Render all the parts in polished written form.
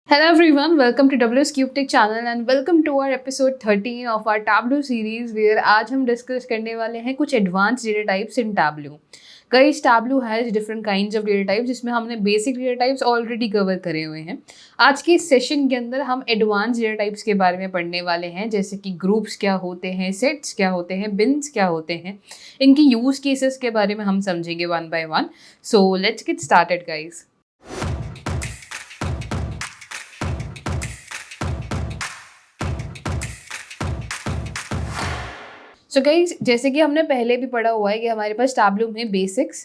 Hello everyone, welcome to WS Cube Tech channel and welcome to our episode 13 of our Tableau series where आज हम discuss करने वाले हैं कुछ advance data types in Tableau. Guys Tableau has different kinds of data types जिसमें हमने basic data types already cover करे हुए हैं. आज के इस सेशन के अंदर हम एडवांस डेटा टाइप्स के बारे में पढ़ने वाले हैं, जैसे कि ग्रुप्स क्या होते हैं, सेट्स क्या होते हैं, बिन्स क्या होते हैं. इनकी यूज केसेस के बारे में हम समझेंगे one by one. So let's get started guys. So guys, जैसे कि हमने पहले भी पढ़ा हुआ है कि हमारे पास टैब्लू में बेसिक्स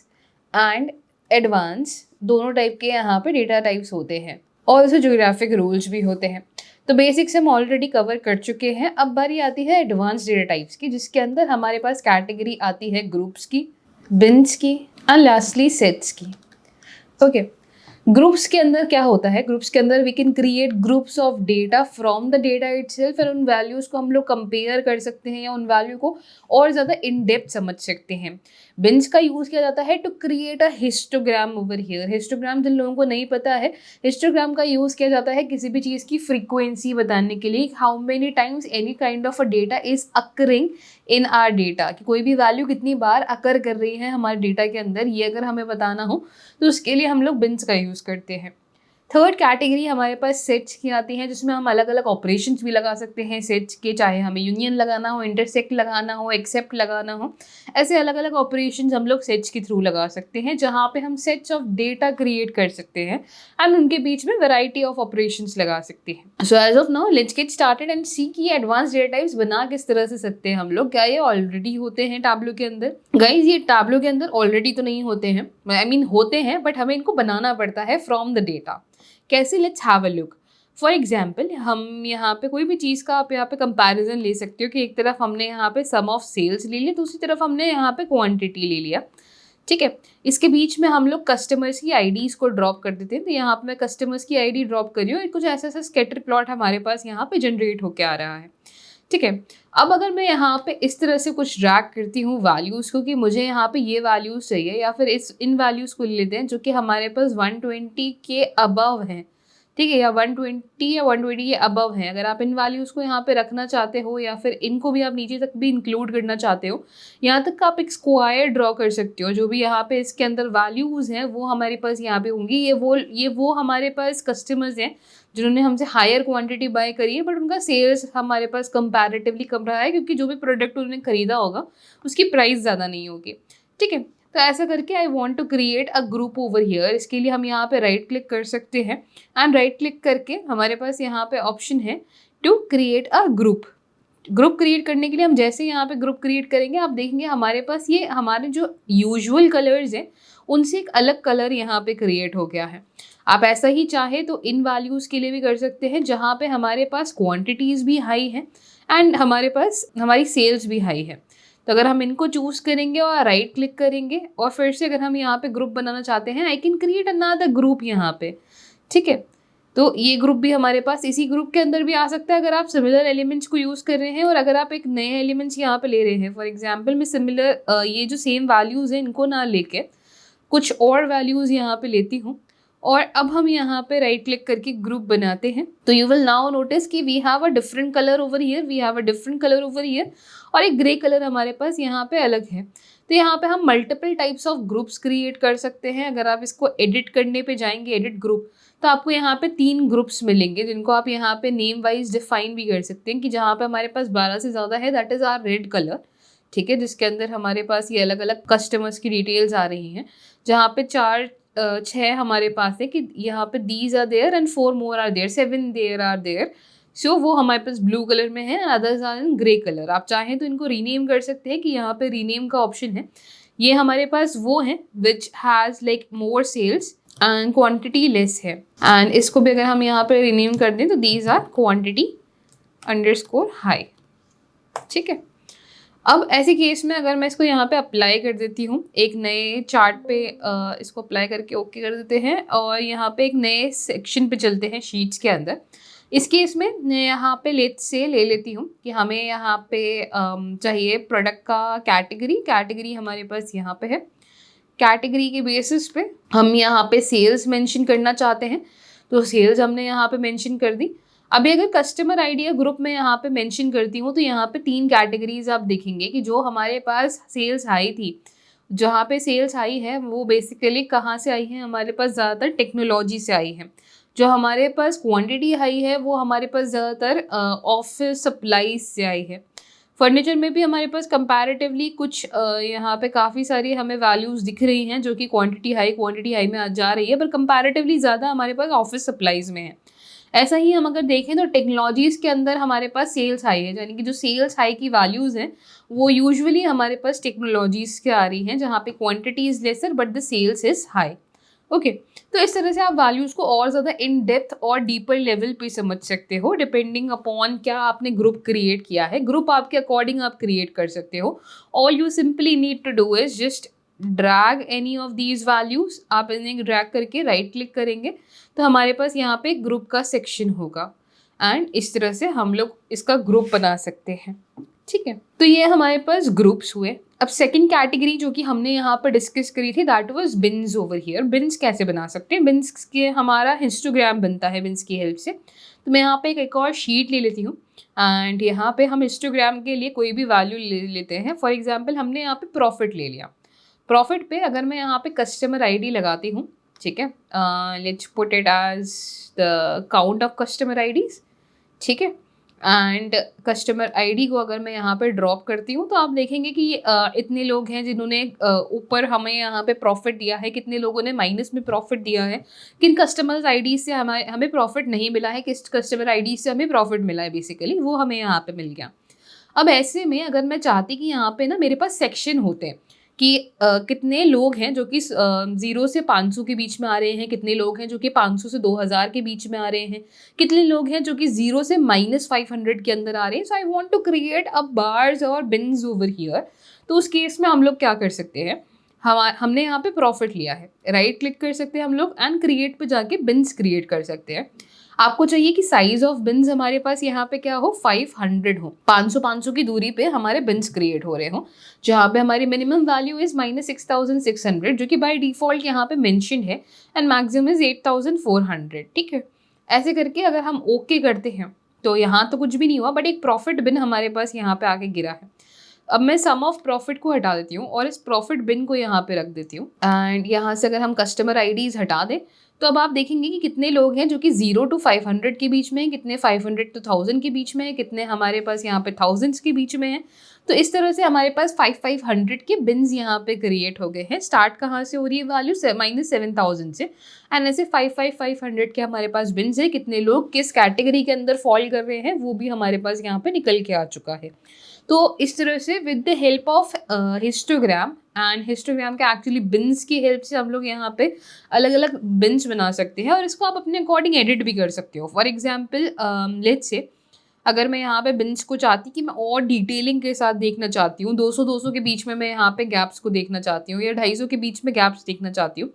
एंड एडवांस दोनों टाइप के यहाँ पे डेटा टाइप्स होते हैं और उससे ज्योग्राफिक रूल्स भी होते हैं. तो बेसिक्स हम ऑलरेडी कवर कर चुके हैं. अब बारी आती है एडवांस डेटा टाइप्स की, जिसके अंदर हमारे पास कैटेगरी आती है ग्रुप्स की, बिन्स की एंड लास्टली सेट्स की. ओके, ग्रुप्स के अंदर क्या होता है? ग्रुप्स के अंदर we can create groups of data from the data itself और उन वैल्यूज़ को हम लोग कंपेयर कर सकते हैं या उन वैल्यू को और ज़्यादा इन डेप्थ समझ सकते हैं. बिन्स का यूज़ किया जाता है to create a histogram over here. Histogram जिन लोगों को नहीं पता है, हिस्टोग्राम का यूज़ किया जाता है किसी भी चीज़ की फ्रीक्वेंसी बताने के लिए, how many times any kind of a data is occurring in are data, कि कोई भी वैल्यू कितनी बार अकर कर रही है हमारे डेटा के अंदर, ये अगर हमें बताना हो तो उसके लिए हम लोग बिन्स का यूज़ करते हैं. थर्ड कैटेगरी हमारे पास सेट्स की आती है, जिसमें हम अलग अलग ऑपरेशंस भी लगा सकते हैं सेट्स के, चाहे हमें यूनियन लगाना हो, इंटरसेक्ट लगाना हो, एक्सेप्ट लगाना हो. ऐसे अलग अलग ऑपरेशंस हम लोग सेट्स के थ्रू लगा सकते हैं, जहाँ पे हम सेट्स ऑफ डेटा क्रिएट कर सकते हैं एंड उनके बीच में वैरायटी ऑफ ऑपरेशंस लगा सकते हैं. So as of now let's get started and see कि एडवांस डेटा टाइप्स बना किस तरह से सकते हैं हम लोग. क्या ये ऑलरेडी होते हैं टैब्लू के अंदर? गाइज, ये टैब्लू के अंदर ऑलरेडी तो नहीं होते हैं, आई मीन होते हैं, बट हमें इनको बनाना पड़ता है फ्रॉम द डेटा. कैसे? Let's have a look. For example, हम यहाँ पे कोई भी चीज़ का आप यहाँ पे कंपैरिजन ले सकते हो कि एक तरफ हमने यहाँ पे सम ऑफ सेल्स ले लिया, दूसरी तरफ हमने यहाँ पे क्वांटिटी ले लिया. ठीक है, इसके बीच में हम लोग कस्टमर्स की आईडीज़ को ड्रॉप कर देते हैं. तो यहाँ पे मैं कस्टमर्स की आईडी ड्रॉप कर रही हूँ, कुछ ऐसा ऐसा स्कैटर प्लॉट हमारे पास यहाँ पे जनरेट होके आ रहा है. ठीक है, अब अगर मैं यहाँ पे इस तरह से कुछ ड्रैग करती हूँ वैल्यूज़ को कि मुझे यहाँ पे ये वैल्यूज़ चाहिए, या फिर इन वैल्यूज़ को ले लेते हैं जो कि हमारे पास 120 के अबव हैं. ठीक है, या 120 या 120 के अबव हैं. अगर आप इन वैल्यूज़ को यहाँ पे रखना चाहते हो या फिर इनको भी आप नीचे तक भी इंक्लूड करना चाहते हो, यहाँ तक का आप एक स्क्वायर ड्रॉ कर सकते हो. जो भी यहाँ पे इसके अंदर वैल्यूज़ हैं वो हमारे पास यहाँ पे होंगी. ये वो हमारे पास कस्टमर्स हैं जिन्होंने हमसे हायर क्वांटिटी बाय करी है, बट उनका सेल्स हमारे पास कंपैरेटिवली कम रहा है, क्योंकि जो भी प्रोडक्ट उन्होंने खरीदा होगा उसकी प्राइस ज़्यादा नहीं होगी. ठीक है, तो ऐसा करके I want to create a group over here. इसके लिए हम यहाँ पे राइट क्लिक कर सकते हैं एंड राइट क्लिक करके हमारे पास यहाँ पे ऑप्शन है to create a group. Group create करने के लिए हम जैसे यहाँ पे ग्रुप क्रिएट करेंगे, आप देखेंगे हमारे पास ये हमारे जो यूजुअल कलर्स हैं उनसे एक अलग कलर यहाँ पे क्रिएट हो गया है. आप ऐसा ही चाहे तो इन वैल्यूज़ के लिए भी कर सकते हैं, जहाँ पे हमारे पास क्वांटिटीज़ भी हाई हैं एंड हमारे पास हमारी सेल्स भी हाई है. तो अगर हम इनको चूज़ करेंगे और राइट क्लिक करेंगे और फिर से अगर हम यहाँ पे ग्रुप बनाना चाहते हैं, I can create another group यहाँ पे. ठीक है, तो ये ग्रुप भी हमारे पास इसी ग्रुप के अंदर भी आ सकता है अगर आप सिमिलर एलिमेंट्स को यूज़ कर रहे हैं, और अगर आप एक नए एलिमेंट्स यहाँ पे ले रहे हैं. फॉर एग्जांपल, मैं सिमिलर ये जो सेम वैल्यूज़ हैं इनको ना लेके कुछ और वैल्यूज़ यहाँ पे लेती हूँ, और अब हम यहाँ पे राइट क्लिक करके ग्रुप बनाते हैं. तो यू विल नाउ नोटिस कि we have a different colour over here, we have a different colour over here, और एक ग्रे कलर हमारे पास यहाँ पे अलग है. तो यहाँ पे हम multiple types of groups create कर सकते हैं. अगर आप इसको एडिट करने पे जाएंगे, एडिट ग्रुप, तो आपको यहाँ पे 3 ग्रुप्स मिलेंगे जिनको आप यहाँ पे नेम वाइज डिफाइन भी कर सकते हैं. कि जहाँ पे हमारे पास 12 से ज़्यादा है, that is our red colour. ठीक है, जिसके अंदर हमारे पास ये अलग अलग कस्टमर्स की डिटेल्स आ रही हैं. जहाँ पे 6 हमारे पास है कि यहाँ पे these are there and 4 more are there, 7 there are there. So वो हमारे पास ब्लू कलर में है, others are in grey colour. आप चाहें तो इनको रीनेम कर सकते हैं कि यहाँ पे रीनेम का ऑप्शन है. ये हमारे पास वो है which has like more sales and quantity less है, एंड इसको भी अगर हम यहाँ पे रीनेम कर दें तो these are quantity underscore high. ठीक है, अब ऐसे केस में अगर मैं इसको यहाँ पे अप्लाई कर देती हूँ एक नए चार्ट पे, इसको अप्लाई करके ओके कर देते हैं और यहाँ पे एक नए सेक्शन पे चलते हैं शीट्स के अंदर. इस केस में मैं यहाँ पे ले लेती हूँ कि हमें यहाँ पे चाहिए प्रोडक्ट का कैटेगरी हमारे पास यहाँ पे है. कैटेगरी के बेसिस पे हम यहाँ पे सेल्स मेंशन करना चाहते हैं. तो सेल्स हमने यहाँ पे मेंशन कर दी। अभी अगर कस्टमर आईडी या ग्रुप में यहाँ पे मेंशन करती हूँ तो यहाँ पे 3 कैटेगरीज आप देखेंगे कि जो हमारे पास सेल्स हाई थी, जहाँ पे सेल्स हाई है वो बेसिकली कहाँ से आई है, हमारे पास ज़्यादातर टेक्नोलॉजी से आई है। जो हमारे पास क्वांटिटी हाई है वो हमारे पास ज़्यादातर ऑफिस सप्लाईज से आई है। फर्नीचर में भी हमारे पास कंपैरेटिवली कुछ यहाँ पे काफ़ी सारी हमें वैल्यूज़ दिख रही हैं जो कि क्वांटिटी हाई में जा रही है, पर कंपैरेटिवली ज़्यादा हमारे पास ऑफिस सप्लाईज़ में है। ऐसा ही हम अगर देखें तो टेक्नोलॉजीज़ के अंदर हमारे पास सेल्स हाई है, यानी कि जो सेल्स हाई की वैल्यूज़ हैं वो यूजुअली हमारे पास टेक्नोलॉजीज़ के आ रही हैं, जहाँ पे quantity is lesser but the sales is high. Okay, तो इस तरह से आप वैल्यूज़ को और ज़्यादा इन डेप्थ और डीपर लेवल पे समझ सकते हो, डिपेंडिंग अपॉन क्या आपने ग्रुप क्रिएट किया है। ग्रुप आपके अकॉर्डिंग आप क्रिएट कर सकते हो। All you simply need to do is just drag any of these values. आप इन्हें ड्रैग करके राइट क्लिक करेंगे तो हमारे पास यहाँ पे ग्रुप का सेक्शन होगा एंड इस तरह से हम लोग इसका ग्रुप बना सकते हैं। ठीक है, तो ये हमारे पास ग्रुप्स हुए। अब सेकंड कैटेगरी जो कि हमने यहाँ पर डिस्कस करी थी that was beans over here. Beans कैसे बना सकते हैं? बिन्स के हमारा हिस्टोग्राम बनता है बिन्स की हेल्प से। तो मैं यहाँ पे एक और शीट ले लेती हूँ एंड यहाँ पे हम हिस्टोग्राम के लिए कोई भी वैल्यू ले लेते हैं। फॉर एग्जाम्पल हमने यहाँ पे प्रॉफिट ले लिया। प्रॉफिट पे अगर मैं यहाँ पे कस्टमर आईडी लगाती हूँ, ठीक है, let's put it as the count of customer IDs. ठीक है, एंड कस्टमर आईडी को अगर मैं यहाँ पे ड्रॉप करती हूँ तो आप देखेंगे कि इतने लोग हैं जिन्होंने ऊपर हमें यहाँ पे प्रॉफिट दिया है, कितने लोगों ने माइनस में प्रॉफिट दिया है, किन कस्टमर्स आईडी से हमें प्रॉफिट नहीं मिला है, किस कस्टमर आईडी से हमें प्रॉफिट मिला है, बेसिकली वो हमें यहाँ पे मिल गया। अब ऐसे में अगर मैं चाहती कि यहाँ पे ना मेरे पास सेक्शन होते हैं कि कितने लोग हैं जो कि 0 से 500 के बीच में आ रहे हैं, कितने लोग हैं जो कि 500 से 2000 के बीच में आ रहे हैं, कितने लोग हैं जो कि 0 से -500 के अंदर आ रहे हैं। So I want to create a bars और बिन्स ओवर हियर। तो उस केस में हम लोग क्या कर सकते हैं, हमने यहाँ पे प्रॉफिट लिया है, राइट क्लिक कर सकते हैं हम लोग एंड क्रिएट पे जाके बिन्स क्रिएट कर सकते हैं। आपको चाहिए कि साइज ऑफ बिन्स हमारे पास यहाँ पे क्या हो, 500 हो, 500 की दूरी पे हमारे बिन्स क्रिएट हो रहे हो, जहाँ पे हमारी मिनिमम वैल्यू इज -6600 जो कि बाय डिफॉल्ट यहाँ पे मेंशन है एंड मैक्सिमम इज 8400। ठीक है, ऐसे करके अगर हम ओके करते हैं तो यहाँ तो कुछ भी नहीं हुआ, बट एक प्रॉफिट बिन हमारे पास यहाँ पे आके गिरा है। अब मैं सम ऑफ प्रॉफिट को हटा देती हूँ और इस प्रॉफिट बिन को यहाँ पे रख देती हूँ एंड यहाँ से अगर हम कस्टमर आईडीज हटा दें तो अब आप देखेंगे कि कितने लोग हैं जो कि 0 to 500 के बीच में हैं, कितने 500 to 1000 के बीच में हैं, कितने हमारे पास यहाँ पे थाउजेंड्स के बीच में हैं। तो इस तरह से हमारे पास 500 के बिन्स यहाँ पे क्रिएट हो गए हैं। स्टार्ट कहाँ से हो रही है वैल्यू, -7000 से, एंड ऐसे 500 के हमारे पास बिन्स है। कितने लोग किस कैटेगरी के अंदर फॉल कर रहे हैं वो भी हमारे पास यहाँ पे निकल के आ चुका है। तो इस तरह से with the help of histogram and histogram के एक्चुअली बिन्स की हेल्प से हम लोग यहाँ पे अलग अलग बिन्स बना सकते हैं और इसको आप अपने अकॉर्डिंग एडिट भी कर सकते हो। फॉर एग्जाम्पल लेट्स से अगर मैं यहाँ पे बिन्स को चाहती कि मैं और डिटेलिंग के साथ देखना चाहती हूँ, 200 के बीच में मैं यहाँ पे गैप्स को देखना चाहती हूँ या 250 के बीच में गैप्स देखना चाहती हूँ,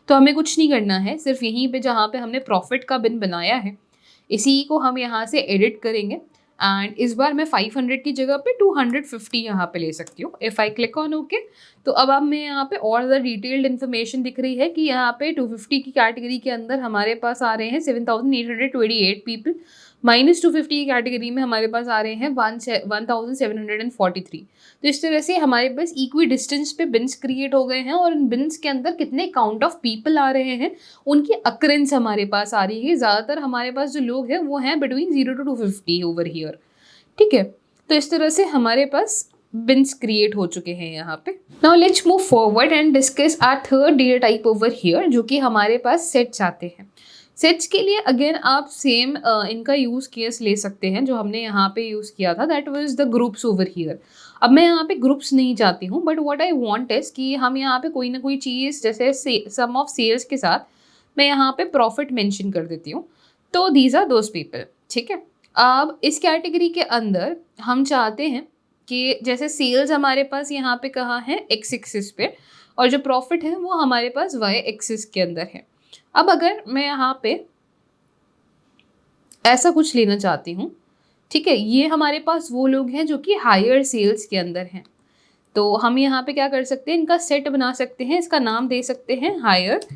तो हमें कुछ नहीं करना है, सिर्फ यहीं पे जहाँ पे हमने प्रॉफिट का बिन बनाया है इसी को हम यहाँ से एडिट करेंगे एंड इस बार मैं 500 की जगह पे 250 यहाँ पे ले सकती हूँ। If I click on okay तो अब मैं यहाँ पे और ज़्यादा डिटेल्ड इन्फॉर्मेशन दिख रही है कि यहाँ पे 250 की कैटेगरी के अंदर हमारे पास आ रहे हैं 7828 पीपल, -250 की कैटेगरी में हमारे पास आ रहे हैं 1743। तो इस तरह से हमारे पास इक्वी डिस्टेंस पे बिन्स क्रिएट हो गए हैं और इन बिन्स के अंदर कितने काउंट ऑफ पीपल आ रहे हैं उनकी अक्रेंस हमारे पास आ रही है। ज़्यादातर हमारे पास जो लोग हैं वो हैं बिटवीन 0 to 250 ओवर हियर। ठीक है, तो इस तरह से हमारे पास बिन्स क्रिएट हो चुके हैं यहाँ पे। Now let's move forward and discuss our third data type over here जो कि हमारे पास सेट्स आते हैं। सेट्स के लिए अगेन आप सेम इनका यूज़ केस ले सकते हैं जो हमने यहाँ पे यूज़ किया था, that was the groups over here. अब मैं यहाँ पे ग्रुप्स नहीं चाहती हूँ, but what I want is कि हम यहाँ पे कोई ना कोई चीज़ जैसे सम ऑफ सेल्स के साथ मैं यहाँ पे प्रॉफिट मेंशन कर देती हूँ, तो दीज आर दोज पीपल। ठीक है, अब इस कैटेगरी के अंदर हम चाहते हैं कि जैसे सेल्स हमारे पास यहाँ पे कहाँ है, एक्स एक्सिस पे, और जो प्रॉफिट है वो हमारे पास वाई एक्सिस के अंदर है। अब अगर मैं यहाँ पे ऐसा कुछ लेना चाहती हूँ, ठीक है, ये हमारे पास वो लोग हैं जो कि हायर सेल्स के अंदर हैं, तो हम यहाँ पे क्या कर सकते हैं, इनका सेट बना सकते हैं, इसका नाम दे सकते हैं हायर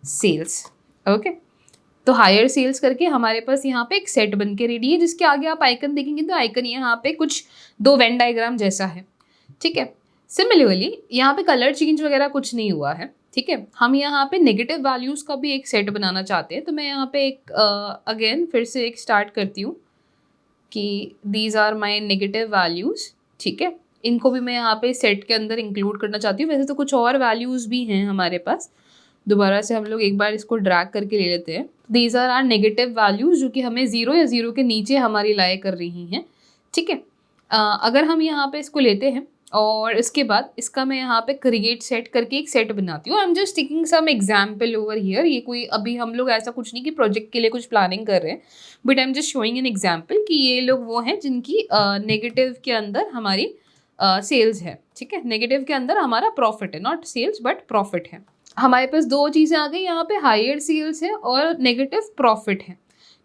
सेल्स। ओके, तो हायर सेल्स करके हमारे पास यहाँ पे एक सेट बन के रेडी है, जिसके आगे आप आइकन देखेंगे तो आइकन यहाँ पे कुछ 2 वेन डायग्राम जैसा है, ठीक है। सिमिलरली यहाँ पे कलर चेंज वगैरह कुछ नहीं हुआ है, ठीक है। हम यहाँ पे नेगेटिव वैल्यूज़ का भी एक सेट बनाना चाहते हैं, तो मैं यहाँ पे एक अगेन फिर से एक स्टार्ट करती हूँ कि these are my negative values, ठीक है। इनको भी मैं यहाँ पे सेट के अंदर इंक्लूड करना चाहती हूँ। वैसे तो कुछ और वैल्यूज़ भी हैं हमारे पास, दोबारा से हम लोग एक बार इसको ड्रैग करके ले लेते हैं। दीज आर नेगेटिव वैल्यूज़ जो कि हमें 0 या 0 के नीचे हमारी लाई कर रही हैं, ठीक है। अगर हम यहाँ पे इसको लेते हैं और इसके बाद इसका मैं यहाँ पे क्रिएट सेट करके एक सेट बनाती हूँ। I am just taking some example over here. ये कोई अभी हम लोग ऐसा कुछ नहीं कि प्रोजेक्ट के लिए कुछ प्लानिंग कर रहे हैं, but I am just showing an example कि ये लोग वो हैं जिनकी नेगेटिव के अंदर हमारी सेल्स है, ठीक है। नेगेटिव के अंदर हमारा प्रॉफिट है, नॉट सेल्स बट प्रॉफिट है। हमारे पास 2 चीज़ें आ गई यहाँ पे, हायर सेल्स है और नेगेटिव प्रॉफिट है,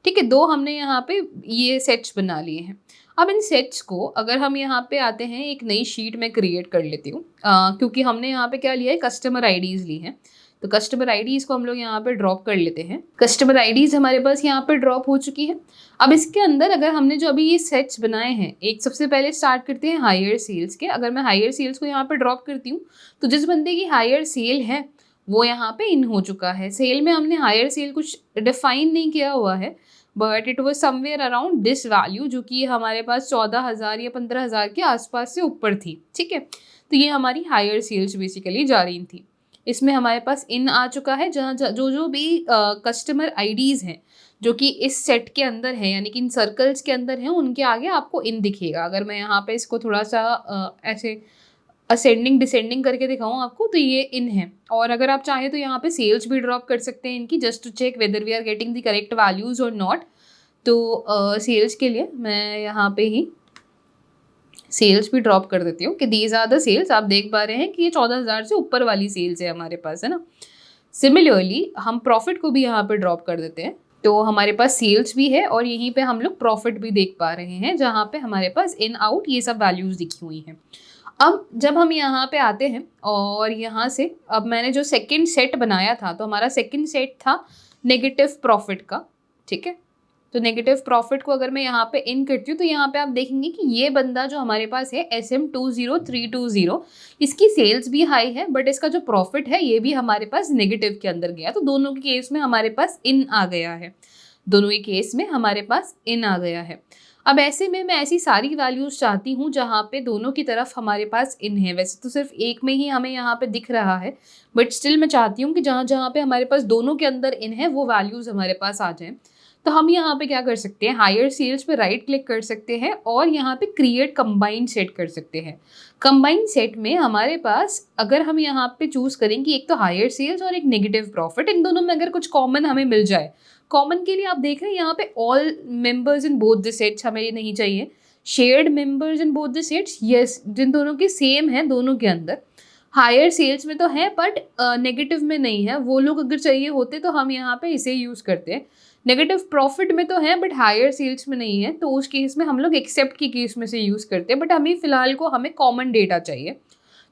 ठीक है। 2 हमने यहाँ पे ये सेट्स बना लिए हैं। अब इन सेट्स को अगर हम यहाँ पे आते हैं, एक नई शीट में क्रिएट कर लेती हूँ, क्योंकि हमने यहाँ पे क्या लिया है, कस्टमर आईडीज़ ली हैं। तो कस्टमर आईडीज़ को हम लोग यहाँ पे ड्रॉप कर लेते हैं। कस्टमर आईडीज़ हमारे पास यहाँ पे ड्रॉप हो चुकी है। अब इसके अंदर अगर हमने जो अभी ये सेट्स बनाए हैं, एक सबसे पहले स्टार्ट करते हैं हायर सेल्स के। अगर मैं हायर सेल्स को यहाँ पे ड्रॉप करती हूँ तो जिस बंदे की हायर सेल है वो यहाँ पे इन हो चुका है। सेल में हमने हायर सेल कुछ डिफाइन नहीं किया हुआ है, but it was somewhere around this value, जो कि हमारे पास 14,000 या 15,000 के आसपास से ऊपर थी, ठीक है। तो ये हमारी हायर सेल्स बेसिकली जा रही थी। इसमें हमारे पास इन आ चुका है, जहाँ जो भी कस्टमर आईडीज़ हैं जो कि इस सेट के अंदर है, यानी कि इन सर्कल्स के अंदर हैं, उनके आगे आपको इन दिखेगा। अगर मैं यहाँ पे इसको थोड़ा सा ऐसे असेंडिंग डिसेंडिंग करके दिखाऊँ आपको, तो ये इन है। और अगर आप चाहें तो यहाँ पे सेल्स भी ड्रॉप कर सकते हैं इनकी, just to check whether we are getting the correct values और नॉट। तो सेल्स के लिए मैं यहाँ पे ही सेल्स भी ड्रॉप कर देती हूँ कि दीज आर द सेल्स। आप देख पा रहे हैं कि ये 14,000 से ऊपर वाली सेल्स है हमारे पास, है ना। सिमिलरली हम प्रॉफिट को भी यहाँ पे ड्रॉप कर देते हैं, तो हमारे पास सेल्स भी है और यहीं पे हम लोग प्रॉफिट भी देख पा रहे हैं, जहाँ पे हमारे पास इन आउट ये सब वैल्यूज़ दिखी हुई हैं। अब जब हम यहाँ पे आते हैं और यहाँ से अब मैंने जो सेकंड सेट बनाया था, तो हमारा सेकंड सेट था नेगेटिव प्रॉफिट का, ठीक है। तो नेगेटिव प्रॉफिट को अगर मैं यहाँ पे इन करती हूँ तो यहाँ पे आप देखेंगे कि ये बंदा जो हमारे पास है SM20320, इसकी सेल्स भी हाई है, बट इसका जो प्रॉफिट है ये भी हमारे पास नेगेटिव के अंदर गया। तो दोनों के केस में हमारे पास इन आ गया है, दोनों ही केस में हमारे पास इन आ गया है। अब ऐसे में मैं ऐसी सारी वैल्यूज़ चाहती हूँ जहाँ पे दोनों की तरफ हमारे पास इन है। वैसे तो सिर्फ एक में ही हमें यहाँ पे दिख रहा है, बट स्टिल मैं चाहती हूँ कि जहाँ जहाँ पे हमारे पास दोनों के अंदर इन है वो वैल्यूज़ हमारे पास आ जाएँ। तो हम यहाँ पे क्या कर सकते हैं, हायर सेल्स पे राइट क्लिक कर सकते हैं और यहाँ पे क्रिएट कंबाइंड सेट कर सकते हैं। कंबाइंड सेट में हमारे पास अगर हम यहाँ पे चूज़ करें कि एक तो हायर सेल्स और एक नेगेटिव प्रॉफिट, इन दोनों में अगर कुछ कॉमन हमें मिल जाए, कॉमन के लिए आप देख रहे हैं यहाँ पे all members in both the sets हमें ये नहीं चाहिए, shared members in both the sets, yes, जिन दोनों के सेम है दोनों के अंदर। हायर सेल्स में तो है बट नेगेटिव में नहीं है, वो लोग अगर चाहिए होते तो हम यहाँ पे इसे यूज़ करते हैं। नेगेटिव प्रॉफिट में तो है बट हायर सेल्स में नहीं है, तो उस केस में हम लोग एक्सेप्ट की केस में से यूज़ करते हैं। बट हमें फ़िलहाल को हमें कॉमन डेटा चाहिए,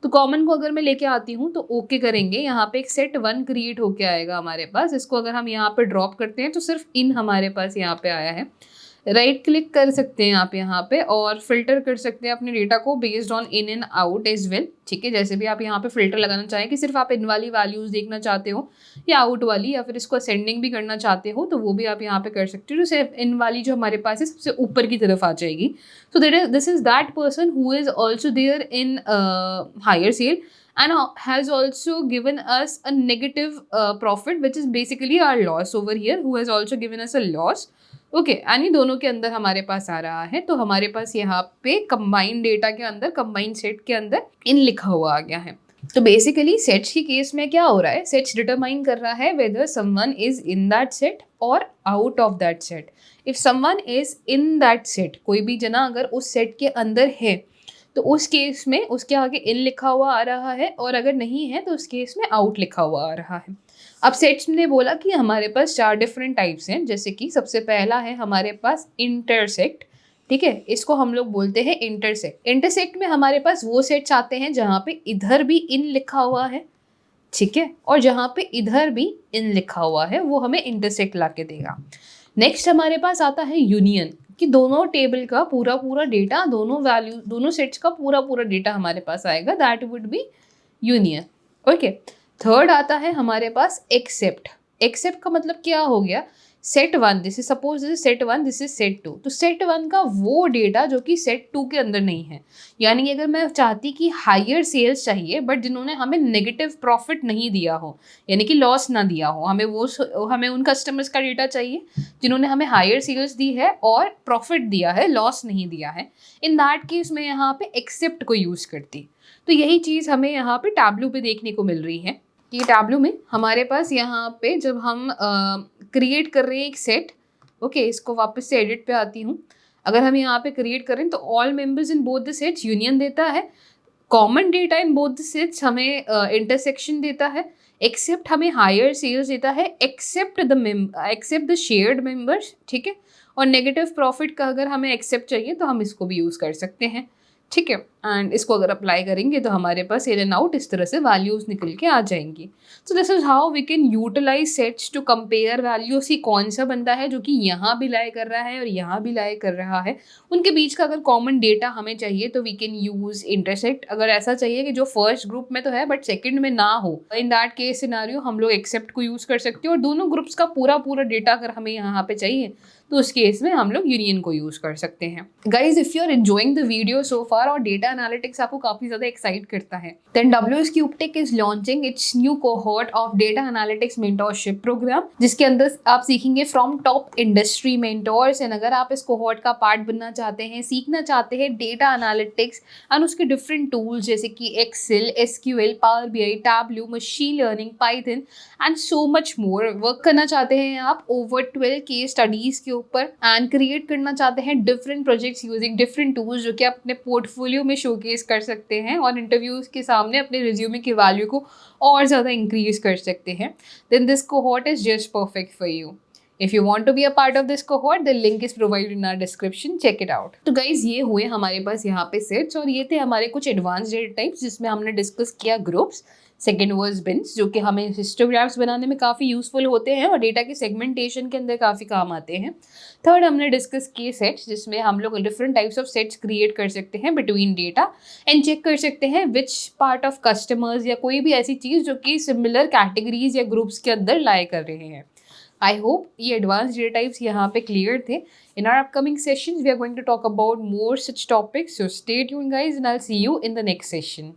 तो कॉमन को अगर मैं लेके आती हूँ तो ओके करेंगे, यहाँ पे एक सेट 1 क्रिएट होके आएगा हमारे पास। इसको अगर हम यहाँ पे ड्रॉप करते हैं तो सिर्फ इन हमारे पास यहाँ पे आया है। राइट क्लिक कर सकते हैं आप यहाँ पे और फिल्टर कर सकते हैं अपने डेटा को based on in and out as well, ठीक है। जैसे भी आप यहाँ पे फिल्टर लगाना चाहें कि सिर्फ आप इन वाली वैल्यूज़ देखना चाहते हो या आउट वाली, या फिर इसको असेंडिंग भी करना चाहते हो तो वो भी आप यहाँ पे कर सकते हो। तो सिर्फ इन वाली जो हमारे पास है सबसे ऊपर की तरफ आ जाएगी। तो this is that person who is also there in higher sale and has also given us a negative profit, which is basically our loss over here, who has also given us a loss. Okay, यानी दोनों के अंदर हमारे पास आ रहा है। तो हमारे पास यहाँ पे कंबाइंड डेटा के अंदर, कंबाइंड सेट के अंदर इन लिखा हुआ आ गया है। तो बेसिकली सेट्स की केस में क्या हो रहा है, सेट्स डिटरमाइन कर रहा है whether someone is in that set और out of that set. If someone is in that set, कोई भी जना अगर उस सेट के अंदर है तो उस केस में उसके आगे इन लिखा हुआ आ रहा है, और अगर नहीं है तो उस केस में आउट लिखा हुआ आ रहा है। अब सेट्स ने बोला कि हमारे पास 4 डिफरेंट टाइप्स हैं, जैसे कि सबसे पहला है हमारे पास इंटरसेक्ट, ठीक है। इसको हम लोग बोलते हैं इंटरसेक्ट। इंटरसेक्ट में हमारे पास वो सेट्स आते हैं जहाँ पे इधर भी इन लिखा हुआ है, ठीक है, और जहाँ पे इधर भी इन लिखा हुआ है वो हमें इंटरसेक्ट ला के देगा। नेक्स्ट हमारे पास आता है यूनियन, कि दोनों टेबल का पूरा पूरा डेटा, दोनों वैल्यू, दोनों सेट्स का पूरा पूरा डेटा हमारे पास आएगा, that would be union. Okay, third आता है हमारे पास एक्सेप्ट। एक्सेप्ट का मतलब क्या हो गया, set one, this is suppose this is set one, this is set two, तो सेट वन का वो डेटा जो कि सेट टू के अंदर नहीं है। यानी कि अगर मैं चाहती कि हायर सेल्स चाहिए बट जिन्होंने हमें नेगेटिव प्रॉफिट नहीं दिया हो, यानी कि लॉस ना दिया हो, हमें उन कस्टमर्स का डेटा चाहिए जिन्होंने हमें हायर सेल्स दी है और प्रॉफिट दिया है, लॉस नहीं दिया है। इन दैट केस में यहाँ पे एक्सेप्ट को यूज़ करती। तो यही चीज़ हमें यहाँ पे टैब्लू पे देखने को मिल रही है कि टैब्लू में हमारे पास यहाँ पे जब हम क्रिएट कर रहे हैं एक सेट, ओके, इसको वापस से एडिट पे आती हूँ। अगर हम यहाँ पे क्रिएट करें तो all members in both the sets union देता है, common data in both the sets हमें इंटरसेक्शन देता है, एक्सेप्ट हमें हायर सेल्स देता है, एक्सेप्ट द शेयर्ड मेंबर्स, ठीक है। और नेगेटिव प्रॉफिट का अगर हमें एक्सेप्ट चाहिए तो हम इसको भी यूज़ कर सकते हैं, ठीक है। एंड इसको अगर अप्लाई करेंगे तो हमारे पास इन एंड आउट इस तरह से वैल्यूज़ निकल के आ जाएंगी। So this is how we can utilise sets to compare values, की कौन सा बंदा है जो कि यहाँ भी लाई कर रहा है और यहाँ भी लाई कर रहा है, उनके बीच का अगर कॉमन डेटा हमें चाहिए तो वी कैन यूज़ इंटरसेक्ट। अगर ऐसा चाहिए कि जो फर्स्ट ग्रुप में तो है बट सेकंड में ना हो, इन दैट केस सिनारियो हम लोग एक्सेप्ट को यूज़ कर सकते हैं। और दोनों ग्रुप्स का पूरा पूरा डेटा अगर हमें यहाँ पे चाहिए तो उस केस में हम लोग यूनियन को यूज़ कर सकते हैं। Guys, if you are enjoying the video so far और डेटा एनालिटिक्स आपको काफ़ी ज़्यादा एक्साइट करता है, then WS CubeTech is launching its new cohort of data analytics mentorship program, जिसके अंदर आप सीखेंगे from top industry mentors. And अगर आप इस कोहॉर्ट का पार्ट बनना चाहते हैं, सीखना चाहते हैं डेटा एनालिटिक्स एंड उसके डिफरेंट टूल्स जैसे कि Excel, SQL, power BI, Tableau, machine learning, Python and so much more, work करना चाहते हैं आप ओवर 12 केस स्टडीज के ऊपर एंड क्रिएट करना चाहते हैं different projects using different tools जो कि आप अपने पोर्टफोलियो में शोकेस कर सकते हैं और इंटरव्यूज के सामने अपने रिज्यूमे की वैल्यू को और ज़्यादा इंक्रीज कर सकते हैं, then this cohort is just perfect for you. If you want to be a part of this cohort, the link is provided in our description. Check it out. तो guys, ये हुए हमारे पास यहाँ पे सेट्स और ये थे हमारे कुछ एडवांस डेटा टाइप्स जिसमें हमने डिस्कस किया ग्रुप्स। सेकेंड वर्स बिन्स, जो कि हमें हिस्टोग्राफ्स बनाने में काफ़ी यूजफुल होते हैं और डेटा के सेगमेंटेशन के अंदर काफ़ी काम आते हैं। थर्ड हमने डिस्कस किए सेट्स, जिसमें हम लोग different types of sets create कर सकते हैं बिटवीन डेटा एंड चेक कर सकते हैं विच पार्ट ऑफ कस्टमर्स या कोई भी ऐसी चीज़ जो कि सिमिलर कैटेगरीज या ग्रुप्स के अंदर लाई कर रहे हैं। I hope ये advanced data types यहाँ पे clear थे. In our upcoming sessions, we are going to talk about more such topics. So stay tuned guys and I'll see you in the next session.